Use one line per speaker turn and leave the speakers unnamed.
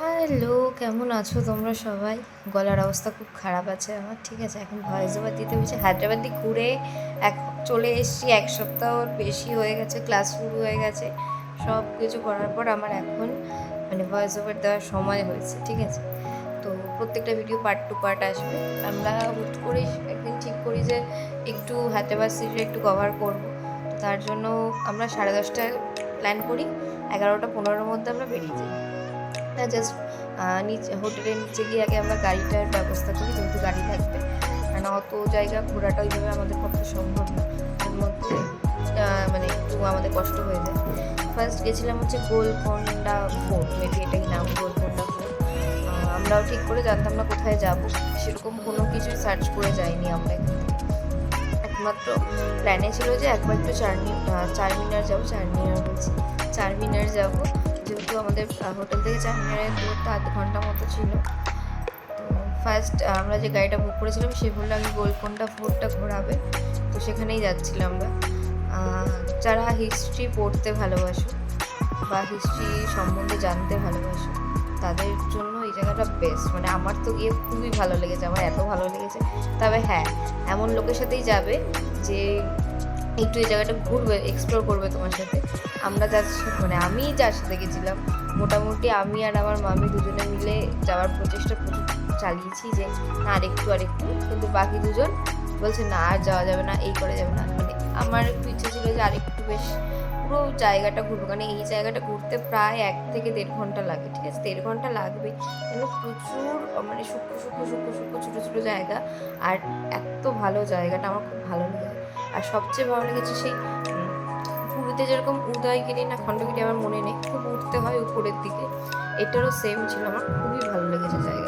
Hello, কেমন আছো তোমরা সবাই? গলার অবস্থা খুব খারাপ আছে আমার, ঠিক আছে? এখন ভয়েস ওভার দিতে হয়েছে। হায়দ্রাবাদ দিয়ে ঘুরে এক চলে এসেছি, 1 সপ্তাহর বেশি হয়ে গেছে, ক্লাস শুরু হয়ে গেছে। সব কিছু করার পর আমার এখন মানে ভয়েস ওভার দেওয়ার সময় হয়েছে, ঠিক আছে? তো প্রত্যেকটা ভিডিও পার্ট টু পার্ট আসবে। আমরা হুট করেই একদিন ঠিক করি যে একটু হায়দ্রাবাদ সিরিজ একটু কভার করব। তো তার জন্য আমরা 10:30টায় প্ল্যান করি, 11টা 15-র মধ্যে আমরা বেরিয়ে যাই। জাস্ট নিচে হোটেলের নিচে গিয়ে আগে আমরা গাড়িটার ব্যবস্থা করি, যেহেতু গাড়ি লাগবে, কারণ অত জায়গা ঘোরাটা ওইভাবে আমাদের পক্ষে সম্ভব না। এর মধ্যে মানে একটু আমাদের কষ্ট হয়ে যায়। ফার্স্ট গেছিলাম হচ্ছে গোলকোন্ডা ফোর্ট, মেবি এটাই নাম, গোলকোন্ডা ফোর্ট। আমরাও ঠিক করে জানতাম না কোথায় যাব, সেরকম কোনো কিছুই সার্চ করে যাইনি আমরা এখান থেকে। একমাত্র প্ল্যানে ছিল যে একবার একটু চারমিনার যাবো, চারমিনার যাবো, যেহেতু আমাদের হোটেল থেকে চারমিনারের দূরত্ব 1/2 ঘন্টা মতো ছিল। তো ফার্স্ট আমরা যে গাড়িটা বুক করেছিলাম সে বললো আমি গোলকোন্ডা ফোর্টটা ঘোরাবে, তো সেখানেই যাচ্ছিলাম আমরা। যারা হিস্ট্রি পড়তে ভালোবাসো বা হিস্ট্রি সম্বন্ধে জানতে ভালোবাসো তাদের জন্য এই জায়গাটা বেস্ট। মানে আমার তো গিয়ে খুবই ভালো লেগেছে, আমার এত ভালো লেগেছে। তবে হ্যাঁ, এমন লোকের সাথেই যাবে যে একটু এই জায়গাটা ঘুরবে, এক্সপ্লোর করবে তোমার সাথে। আমরা যার সাথে মানে আমি যার সাথে গেছিলাম, মোটামুটি আমি আর আমার মামি দুজনে মিলে যাওয়ার প্রচেষ্টা প্রচুর চালিয়েছি যে না আরেকটু, কিন্তু বাকি দুজন বলছে না আর যাওয়া যাবে না, এই করা যাবে না। মানে আমার একটু ইচ্ছে ছিল যে আরেকটু বেশ পুরো জায়গাটা ঘুরবো, কারণ এই জায়গাটা ঘুরতে প্রায় 1 থেকে 1.5 ঘন্টা লাগে, ঠিক আছে? 1.5 ঘন্টা লাগবে, কেন প্রচুর মানে সূক্ষ্ম সূক্ষ্ম সূক্ষ্ম সূক্ষ্ম ছোটো ছোটো জায়গা। আর এত ভালো জায়গাটা আমার খুব ভালো লেগেছে। আর সবচেয়ে ভালো লেগেছে সেই পুরীতে যেরকম উদয়গিরি না খণ্ডগিরি আমার মনে নেই, খুব উঠতে হয় উপরের দিকে, এটারও সেম ছিল, আমার খুবই ভালো লেগেছে জায়গা।